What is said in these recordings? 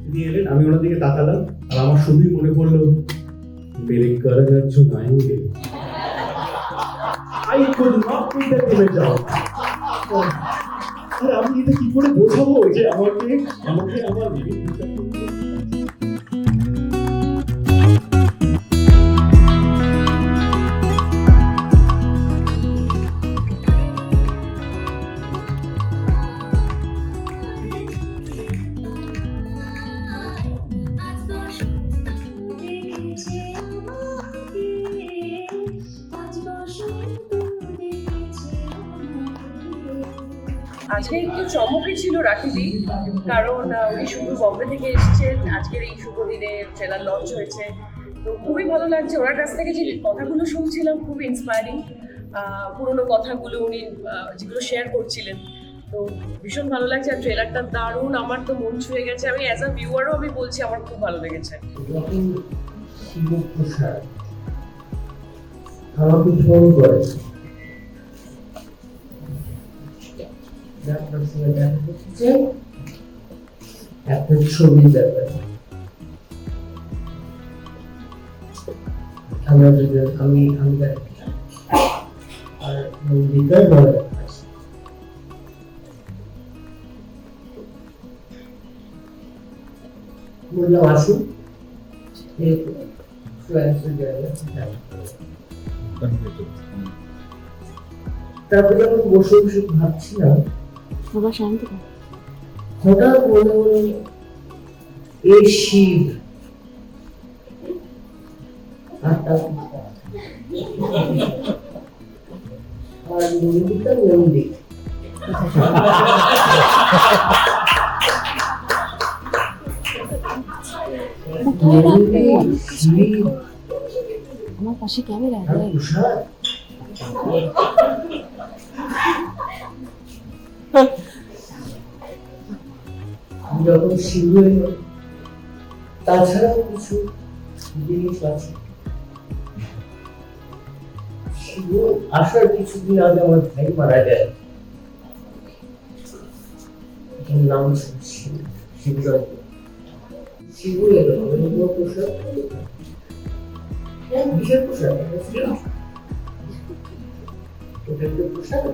তিনি এলেন, আমি ওনার দিকে তাকালাম আর আমার শুধুই মনে পড়লো মেরে করোনার জন্য আয়েঙ্গে। I could not put that image out. আর আমি এটা কি করে বোঝাবো যে আমাকে আমার আজকে একটু চমকই ছিল রাখিদি, কারণ উনি শুধু বম্বে থেকে এসেছেন। আজকের এই শুভ দিনে ট্রেলার লঞ্চ হয়েছে, তো খুবই ভালো লাগছে। ওনার কাছ থেকে যে কথাগুলো শুনছিলাম খুব ইন্সপায়ারিং, পুরোনো কথাগুলো উনি যেগুলো শেয়ার করছিলেন, তো ভীষণ ভালো লাগছে। আর ট্রেলারটা দারুণ, আমার তো মন ছুঁয়ে গেছে। আমি অ্যাজ আ ভিউয়ারও আমি বলছি আমার খুব ভালো লেগেছে। আমাকে ফোন করে একটা ছবির ব্যাপারে আমরা যদি আমি আর মন্দিরটা বলে বললাম আসুন তারপরে যখন বসে বসে ভাবছিলাম হঠাৎ মনে হলো এ শিব আর মন্দিরটা মন্দির আমার পাশে ক্যামেরা যখন শিব তাছাড়াও কিছু জিনিস আছে। শিব আসার কিছুদিন আগে আমার ভাই মারা যায়, নাম শিবরাজ। শিব এলো প্রসাদ, বিশেষ প্রসাদ ওটা একটা প্রসাদ,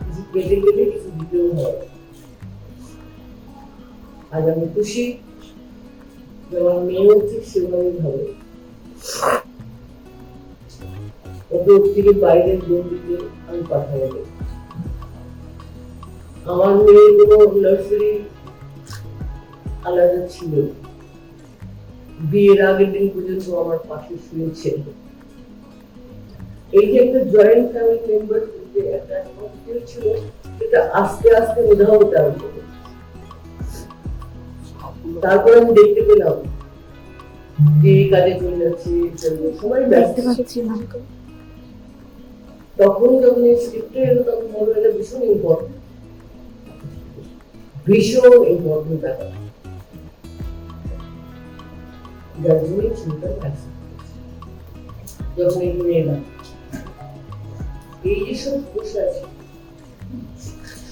কিছু কেটে কেটে কিছু দিতেও হয়। আজ আমি খুশি, আমার মেয়েও ঠিক সেভাবে ভাবে। ওকে ওর থেকে বাইরের বন্ধুকে আমি পাঠাবো। আমার মেয়ে কোনো নার্সারি আলাদা ছিল, বিয়ের আগের দিন পর্যন্ত আমার পাশে শুয়েছে। এই যে একটা জয়েন্ট ফ্যামিলি মেম্বার যে একটা ছিল, এটা আস্তে আস্তে উদাহরণ দেওয়া হবে। তারপর আমি দেখতে পেলাম যে কাজে চলে যাচ্ছে, সবাই ব্যস্ত। তখন যখন এই স্ক্রিপ্টে এলো তখন মনে হলো ভীষণ ইম্পর্টেন্ট ব্যাপার, যার জন্যই চিন্তা আছে। যখন এখানে এলাম, এই যেসব বসে আছে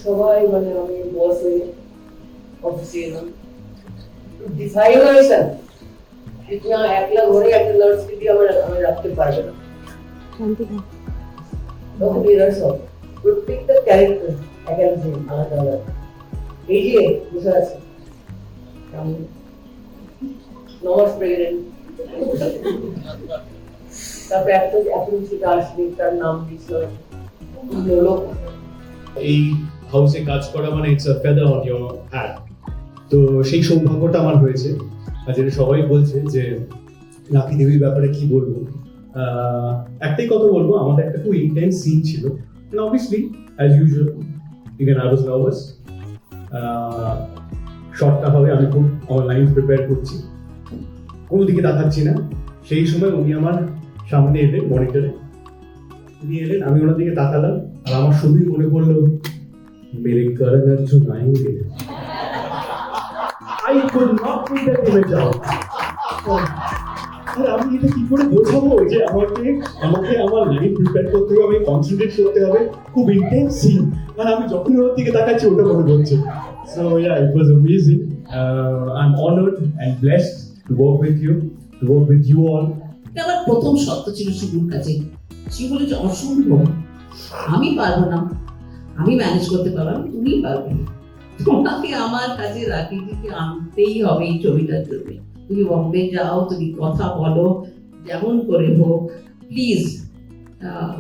সবাই, মানে আমি বস হয়ে অফিসে এলাম, ডিফাই myself ইতনা একলা ঘরে একটা নার্সকে দিয়ে আমি রাখতে পারবে না। তখন এরা সব প্রত্যেকটা ক্যারেক্টার এক একজন আলাদা আলাদা। এই যে বসে আছে নমস প্রেগনেন্ট, তারপরে একটা এখন সেটা আসবে, তার নাম দিয়েছিল লোক। এই হাউসে কাজ করা মানে it's a feather on your hat. তো সেই সৌভাগ্যটা আমার হয়েছে। আর যেটা সবাই বলছে যে রাখি দেবীর ব্যাপারে কি বলবো, একটাই কথা বলবো, আমাদের একটা খুব ইন্টেন্স সিন ছিল। And obviously, as usual, even I was nervous. শর্টটা হবে, আমি খুব আমার লাইন প্রিপেয়ার করছি, কোনো দিকে তাকাচ্ছি না। সেই সময় উনি আমার সামনে এলেন, মনিটরে উনি এলেন, আমি ওনার দিকে তাকালাম আর আমার শুধুই মনে পড়লো মেরে করোনার জন্য আয়েঙ্গে। I could not put that image out. আর আমি এটা কি করে বোঝাবো যে আমাকে আমার লাইন প্রিপেয়ার করতে হবে, আমি কনসেন্ট্রেট করতে হবে, খুব ইন্টেন্স সিন। আর আমি যখন ওর দিকে তাকাচ্ছি ওটা মনে পড়ছে। So yeah, it was amazing. I'm honored and blessed to work with you, to work with you all. এটা আমার প্রথম শর্ত ছিল শিবুর কাছে। শিবু বলে যে অসম্ভব, আমি পারবো না, আমি ম্যানেজ করতে পারবো না, তুমি পারবে, তোমাকে আমার কাছে রাখিকে আনতেই হবে এই ছবিটার জন্য। তুমি বম্বে যাও, তুমি কথা বলো, যেমন করে হোক প্লিজ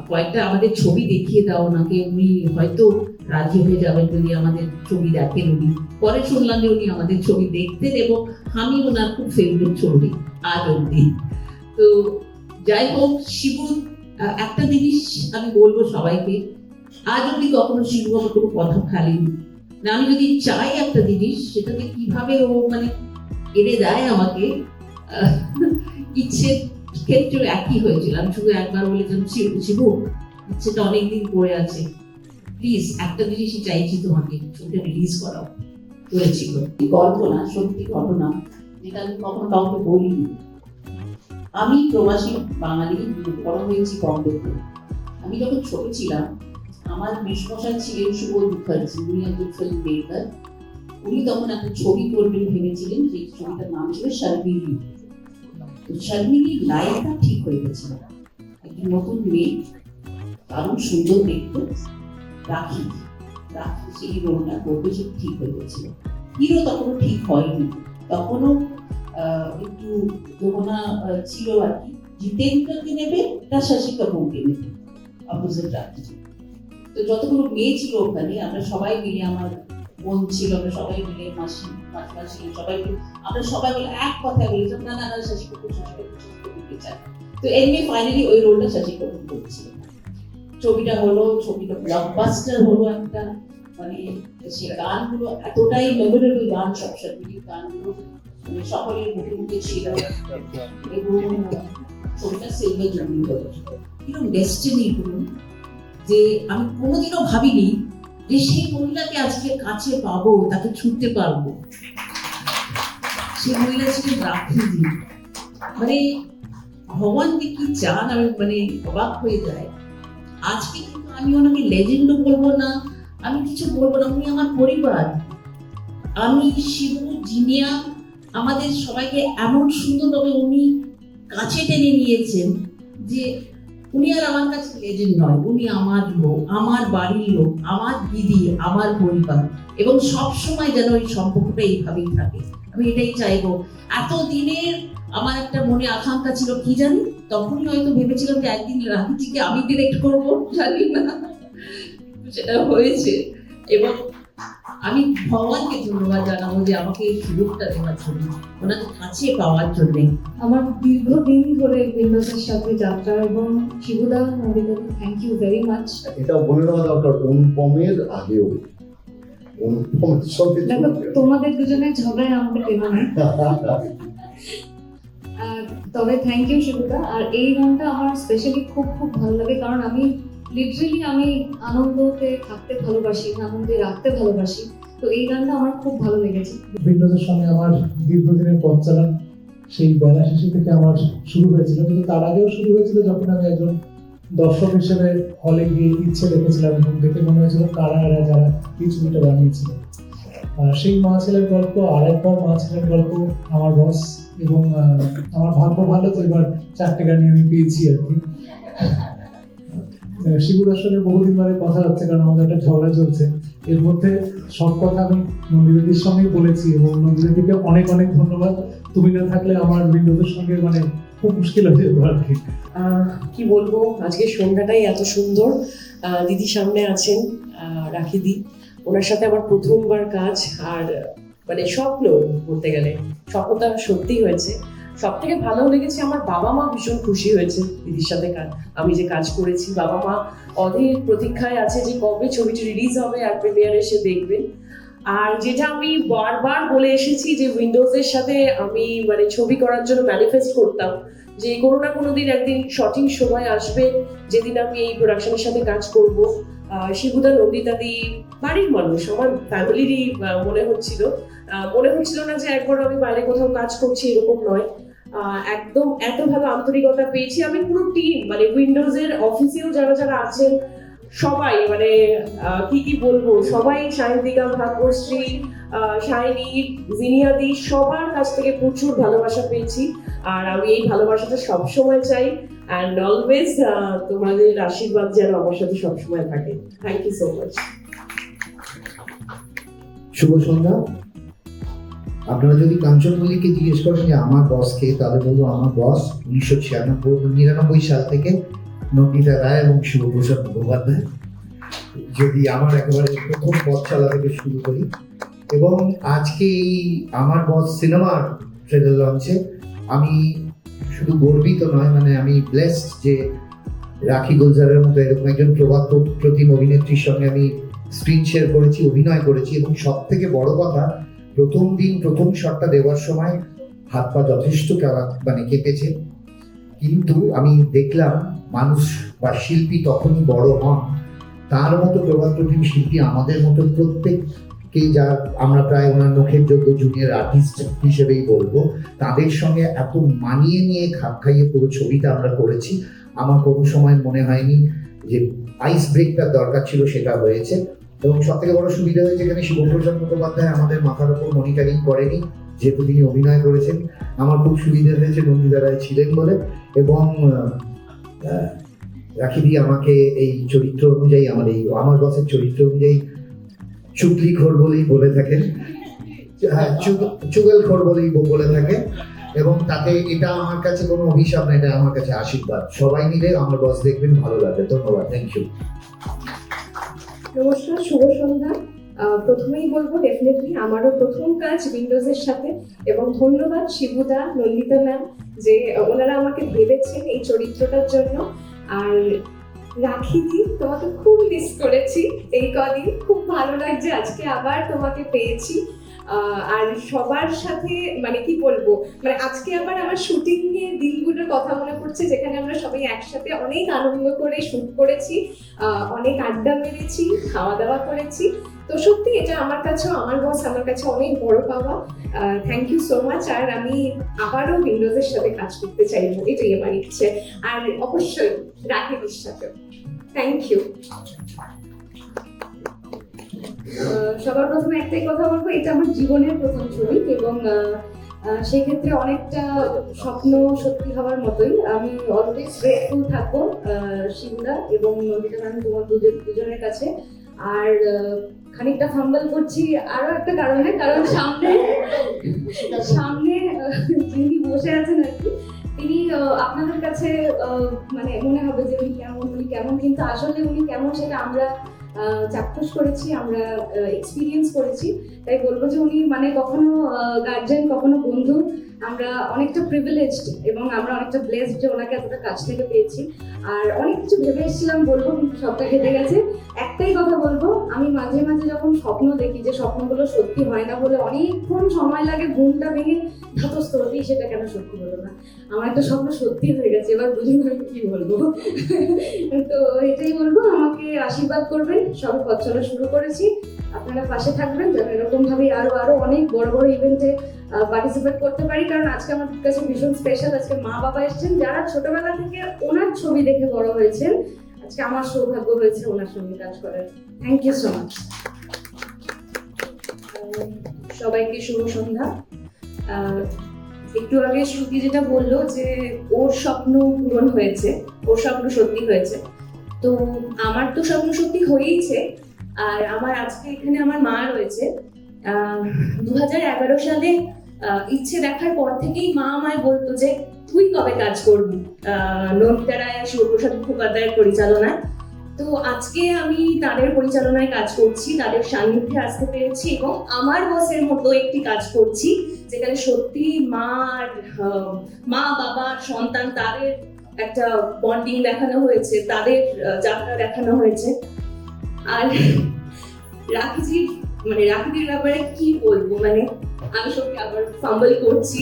কয়েকটা আমাদের ছবি দেখিয়ে দাও ওনাকে, উনি হয়তো রাজি হয়ে যাবেন যদি আমাদের ছবি দেখেন। উনি পরে শুনলাম যে উনি আমাদের ছবি দেখতেন এবং আমি ওনার খুব ফেভারিট ছবি আজ অব্দি। তো যাই হোক, শিবু একটা জিনিস আমি বলবো সবাইকে, আজ অব্দি কখনো শিবু আমার কোনো কথা ফেলেনি না। আমি যদি চাই একটা জিনিস, সেটাকে কিভাবে ও মানে এনে দেয় আমাকে, ইচ্ছে ক্ষেত্রে একই হয়েছিল। আমি শুধু একবার বলেছিলাম, শিবু ইচ্ছেটা অনেকদিন পড়ে আছে, প্লিজ একটা জিনিসই চাইছি তোমাকে, ছবিটা রিলিজ করাও। করেছিল, গল্প না, সত্যি ঘটনা, যেটা আমি কখনো কাউকে বলিনি। আমি প্রবাসী বাঙালি, বড় হয়েছি বম্বেতে। আমি যখন ছোট ছিলাম, আমার মেশমশাই ছিলেন সুবোধ মুখার্জি, উনি একজন ফিল্ম মেকার। উনি তখন একটা ছবি করবেন ভেবেছিলেন, যে ছবিটার নাম ছিল শর্মিলি। শর্মিলির লাইফটা ঠিক হয়ে গেছিল, একটি নতুন মেয়ে, দারুণ সুন্দর দেখতে, রাখি রাখি সেই রোলটা করবে, সে ঠিক হয়ে গেছিল। হিরো তখনও ঠিক হয়নি, তখনও একটু যমুনা ছিল আর কি, জিতেন্দ্রকে নেবে না শশী কাপুরকে নেবে, অপোজিট রাখি। তো যতগুলো মেয়ে ছিল ওখানে, আমরা সবাই মিলে, আমার বোন ছিল, আমরা সবাই মিলে, মাসি মাসিমা ছিলেন, সবাই মিলে আমরা সবাই মিলে এক কথায় বলেছিলাম, না না না শশী কাপুর করতে চাই। তো এমনি ফাইনালি ওই রোলটা শশী কাপুর করছিল। ছবিটা হলো, ছবিটা ব্লকবাস্টার হলো একটা, মানে সে গানগুলো এতটাই মেমোরেবল গান, সব শর্মিলির গানগুলো মানে সকলের মুখে মুখে ছিল, এবং ছবিটা সিলভার জুবলি হলো। কিরকম ডেস্টিনি বলুন, যে আমি কোনোদিনও ভাবিনি যে সেই মহিলাকে আজকে কাছে পাবো, তাকে ছুটতে পারবো। সেই মহিলা ছিলেন রাখিদি। মানে ভগবান যে কি চান, আমি মানে অবাক হয়ে যায়। আজকে কিন্তু আমি ওনাকে লেজেন্ডও বলবো না, আমি কিছু বলবো না, উনি আমার পরিবার। আমি শিবু, জিনিয়া, আমাদের সবাইকে এমন সুন্দরভাবে উনি কাছে টেনে নিয়েছেন যে উনি আর আমার কাছে লেজেন্ড নয়, উনি আমার লোক, আমার বাড়ির লোক, আমার দিদি, আমার পরিবার, এবং সব সময় যেন এই সম্পর্কটা এইভাবেই থাকে। আমি এটাই চাইবো। এতদিনের আমার একটা মনে আকাঙ্ক্ষা ছিল, কি জানি, তখনই হয়তো ভেবেছিলাম যে একদিন রাখিকে আমি ডিরেক্ট করবো, জানি না সেটা হয়েছে। এবং আমি ভগবানকে ধন্যবাদ জানাবো যে আমাকে এই সুযোগটা দেওয়ার জন্য, ওনাকে কাছে পাওয়ার জন্য। আমার দীর্ঘদিন ধরে উইন্ডোজের সাথে যাত্রা, এবং শিবুদা, Nandita, thank you very much. এটা বলে দেওয়া দরকার, অনুপমের আগেও অনুপমের সঙ্গে দেখো, তোমাদের দুজনের ঝগড়ায় আমাকে টেনে নেয়। তবে থ্যাংক ইউ শিবুদা। আর এই গানটা আমার স্পেশালি খুব খুব ভালো লাগে, কারণ আমি লিটারেলি আমি আনন্দতে থাকতে ভালোবাসি, আনন্দে রাখতে ভালোবাসি। তো এই গানটা আমার খুব ভালো লেগেছে। উইন্ডোজের সঙ্গে আমার দীর্ঘদিনের পথ চলা, সেই 82 থেকে আমার শুরু হয়েছিল, কিন্তু তার আগেও শুরু হয়েছিল যখন আমি একজন দর্শক হিসেবে হলে গিয়ে ইচ্ছে দেখেছিলাম, এবং দেখে মনে হয়েছিল কারা এরা যারা এই ছবিটা বানিয়েছিল। সেই মা ছেলের গল্প, আর একবার মা ছেলের গল্প, আমার বস, এবং আমার ভাগ্য ভালো যে এবার 4টে গানই আমি পেয়েছি আর কি। শিবুদার সঙ্গে বহুদিন ধরে কথা হচ্ছে, কারণ আমাদের একটা ঝগড়া চলছে। এর মধ্যে সব কথা আমি নন্দিতাদির সঙ্গেই বলেছি, এবং নন্দিতাদিকে অনেক অনেক ধন্যবাদ। তুমি না থাকলে আমার উইন্ডোজের সঙ্গে মানে খুব মুশকিল হয়ে যেত আর কি। কি বলবো, আজকে সন্ধ্যাটাই এত সুন্দর। দিদি সামনে আছেন, রাখিদি, ওনার সাথে আমার প্রথমবার কাজ, আর মানে স্বপ্ন বলতে গেলে, স্বপ্নটা সত্যি হয়েছে। সব থেকে ভালো লেগেছে, আমার বাবা মা ভীষণ খুশি হয়েছে দিদির সাথে আমি যে কাজ করেছি। বাবা মা অধীর প্রতীক্ষায় আছে যে কবে ছবিটি রিলিজ হবে আর প্রিমিয়ার এসে দেখবেন। আর যেটা আমি বারবার বলে এসেছি, যে উইন্ডোজের সাথে আমি মানে ছবি করার জন্য ম্যানিফেস্ট করতাম যে কোনো না কোনো দিন একদিন সঠিক সময় আসবে যেদিন আমি এই প্রোডাকশনের সাথে কাজ করব। শিবুদা, নন্দিতাদি, বাড়ির মানুষ, আমার ফ্যামিলিরই মনে হচ্ছিল না যে একবার আমি বাইরে কোথাও কাজ করছি, এরকম নয়। একদম এত ভালো আন্তরিকতা পেয়েছি আমি। পুরো টিম, মানে উইন্ডোজের অফিসেও যারা যারা আছেন, সবাই মানে কি বলবো, সবাই সাহিত্যিকা, ভাগ্যশ্রী, শাইনি, জিনিয়াদি সবার কাছ থেকে প্রচুর ভালোবাসা পেয়েছি। আর আমি এই ভালোবাসাটা সবসময় চাই, অ্যান্ড অলওয়েজ তোমাদের আশীর্বাদ যেন আমার সাথে সবসময় থাকে। Thank you so much. শুভ সন্ধ্যা। আপনারা যদি কাঞ্চন মল্লিককে জিজ্ঞেস করেন যে আমার বস কে, তাহলে বলবো আমার বস 1999 সাল থেকে নন্দিতা রায় এবং শিবপ্রসাদ মুখোপাধ্যায়। যদি আমার একেবারে প্রথম পথ চলা থেকে শুরু করি, এবং আজকে এই আমার বস সিনেমার ট্রেলার লঞ্চে আমি শুধু গর্বিত নয়, মানে আমি ব্লেসড যে রাখি গুলজারের মতো এরকম একজন প্রবাদ প্রতিম অভিনেত্রীর সঙ্গে আমি স্ক্রিন শেয়ার করেছি, অভিনয় করেছি। এবং সব থেকে বড় কথা, প্রথম দিন প্রথম শটটা দেওয়ার সময় হাত পা যথেষ্ট কেঁপেছে, কিন্তু আমি দেখলাম মানুষ বা শিল্পী তখনই বড় হন, তার মতো প্রবাদ প্রতিম শিল্পী আমাদের মতো প্রত্যেককে, যা আমরা প্রায় ওনার নখের যোগ্য জুনিয়র আর্টিস্ট হিসেবেই বলবো, তাদের সঙ্গে এত মানিয়ে নিয়ে খাপ খাইয়ে পুরো ছবিটা আমরা করেছি। আমার কোনো সময় মনে হয়নি যে আইস ব্রেকটার দরকার ছিল, সেটা হয়েছে। এবং সব থেকে বড় সুবিধা হয়েছে এখানে শিবপ্রসাদ মুখোপাধ্যায় আমাদের মাথার উপর মনিটরিং করেনি, যেহেতু তিনি অভিনয় করেছেন। আমার খুব সুবিধা হয়েছে নন্দিতা রায় ছিলেন বলে। এবং রাখিদি আমাকে এই চরিত্র অনুযায়ী, আমার বসের চরিত্র অনুযায়ী চুগলিখোর বলেই বলে থাকেন, হ্যাঁ চুগলখোর বলেই বলে থাকেন। এবং তাতে এটা আমার কাছে কোনো অভিশাপ না, এটা আমার কাছে আশীর্বাদ। সবাই মিলে আমার বস দেখবেন, ভালো লাগবে। ধন্যবাদ, থ্যাংক ইউ। নমস্কার, শুভ সন্ধ্যা। প্রথমেই বলবো ডেফিনেটলি আমারও প্রথম কাজ উইন্ডোজের সাথে, এবং ধন্যবাদ শিবুদা, নন্দিতা ম্যাম, যে ওনারা আমাকে ভেবেছেন এই চরিত্রটার জন্য। আর রাখিদি, তোমাকে খুব মিস করেছি এই কদিন, খুব ভালো লাগছে আজকে আবার তোমাকে পেয়েছি। আর সবার সাথে মানে কি বলবো, মানে আজকে আবার আমার শুটিং এর দিনগুলোর কথা মনে পড়ছে, যেখানে আমরা সবাই একসাথে অনেক আনন্দ করে শুট করেছি, অনেক আড্ডা মেরেছি, খাওয়া দাওয়া করেছি। তো সত্যি এটা আমার কাছেও, আমার বস আমার কাছে অনেক বড় পাওয়া। Thank you so much. আর আমি আবারও উইন্ডোজের সাথে কাজ করতে চাইবো, এটাই আমার ইচ্ছে। আর অবশ্যই রাখিদির সাথে। Thank you. সবার প্রথমে একটাই কথা বলবো, এটা আমার জীবনের প্রথম ছবি, এবং সেক্ষেত্রে অনেকটা স্বপ্ন সত্যি হওয়ার মতোই। আমি অলওয়েজ গ্রেটফুল থাকবো শিবুদা এবং নন্দিতা ম্যাম, তোমার দুজনের কাছে। আর খানিকটা ফাম্বল করছি আরো একটা কারণে, কারণ সামনে যিনি বসে আছেন আর কি, তিনি আপনাদের কাছে মানে মনে হবে যে উনি কেমন, কিন্তু আসলে উনি কেমন সেটা আমরা চাক্ষুষ করেছি, আমরা এক্সপিরিয়েন্স করেছি। তাই বলবো যে উনি মানে কখনো গার্জেন, কখনো বন্ধু, আমরা অনেকটা প্রিভিলেজড এবং আমরা অনেকটা ব্লেসড যে ওনাকে এতটা কাছ থেকে পেয়েছি। আর অনেক কিছু ভেবে এসেছিলাম বলবো, কিন্তু সবটা কেটে গেছে। একটাই কথা বলবো, আমি মাঝে মাঝে যখন স্বপ্ন দেখি যে স্বপ্নগুলো সত্যি হয় না বলে অনেকক্ষণ সময় লাগে ঘুমটা ভেঙে ধাতস্থ হতেই, সেটা কেন সত্যি হলো না। আমার একটা স্বপ্ন সত্যি হয়ে গেছে, এবার বুঝুন আমি কি বলবো। তো এটাই বলবো, আমাকে আশীর্বাদ করবেন। সবে পথ চলা শুরু করেছি, আপনারা পাশে থাকবেন যেন এরকম ভাবে আরো অনেক বড় বড় ইভেন্টে পার্টিসিপেট করতে পারি। কারণ আজকে আমার কাছে ভীষণ স্পেশাল, আজকে মা বাবা এসেছেন যারা ছোটবেলা থেকে ওনার ছবি দেখে বড় হয়েছেন। আজকে আমার সৌভাগ্য হয়েছে ওনার সঙ্গে কাজ করার। Thank you so much. সবাইকে শুভ সন্ধ্যা। একটু আগে শ্রুতি যেটা বললো যে ওর স্বপ্ন পূরণ হয়েছে, ওর স্বপ্ন সত্যি হয়েছে, তো আমার তো স্বপ্ন সত্যি হয়েইছে। আর আমার আজকে এখানে আমার মা রয়েছে। 2011 সালে ইচ্ছে দেখার পর থেকেই মা আমায় বলতো যে তুই কবে কাজ করবি নন্দিতা রায়, শিবপ্রসাদ মুখোপাধ্যায়ের পরিচালনায়। তো আজকে আমি তাদের পরিচালনায় কাজ করছি, তাদের সান্নিধ্যে আসতে পেরেছি এবং আমার বসের মতো একটি কাজ করছি, যেখানে সত্যি মা বাবা সন্তান তাদের একটা বন্ডিং দেখানো হয়েছে, তাদের যাত্রা দেখানো হয়েছে। আর রাখিদির ব্যাপারে কি বলবো, মানে আমি সত্যি আবার ফাম্বল করছি,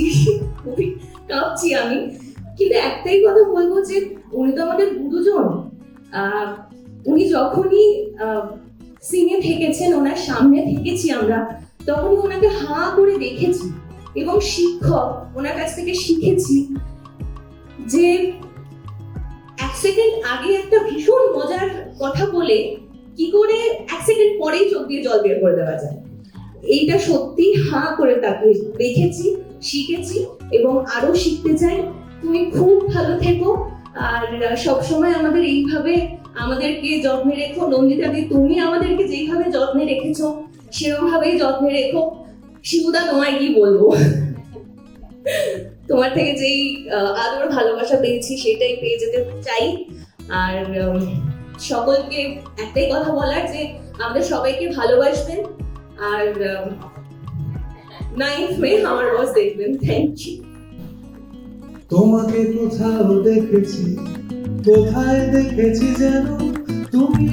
খুবই কাঁপছি আমি, কিন্তু একটাই কথা বলবো যে উনি তো আমাদের গুরুজন। উনি যখনই সিনে থেকেছেন, ওনার সামনে থেকেছি আমরা, তখনই ওনাকে হাঁ করে দেখেছি এবং ওনার কাছ থেকে শিখেছি যে সেকেন্ড আগে একটা ভীষণ মজার কথা বলে কি করে 1 সেকেন্ড পরেই চোখ দিয়ে জল বের করে দেওয়া যায়, এইটা সত্যি হাঁ করে তাকে দেখেছি, শিখেছি এবং আরো শিখতে চাই। তুমি খুব ভালো থেকো আর সবসময় আমাদের এইভাবে আমাদেরকে যত্নে রেখো। নন্দিতা দি, তুমি আমাদেরকে যেইভাবে যত্নে রেখেছো সেরকম ভাবেই যত্নে রেখো। শিবুদা, তোমায় কি বলবো, তোমার থেকে যেই আদর ভালোবাসা পেয়েছি সেটাই পেয়ে যেতে চাই। আর সকলকে একটাই কথা বলার যে আমাদের সবাইকে ভালোবাসবেন আর 9th মে আমার বস দেখবেন। Thank you. তোমাকে কোথাও দেখেছি, কোথায় দেখেছি যেন তুমি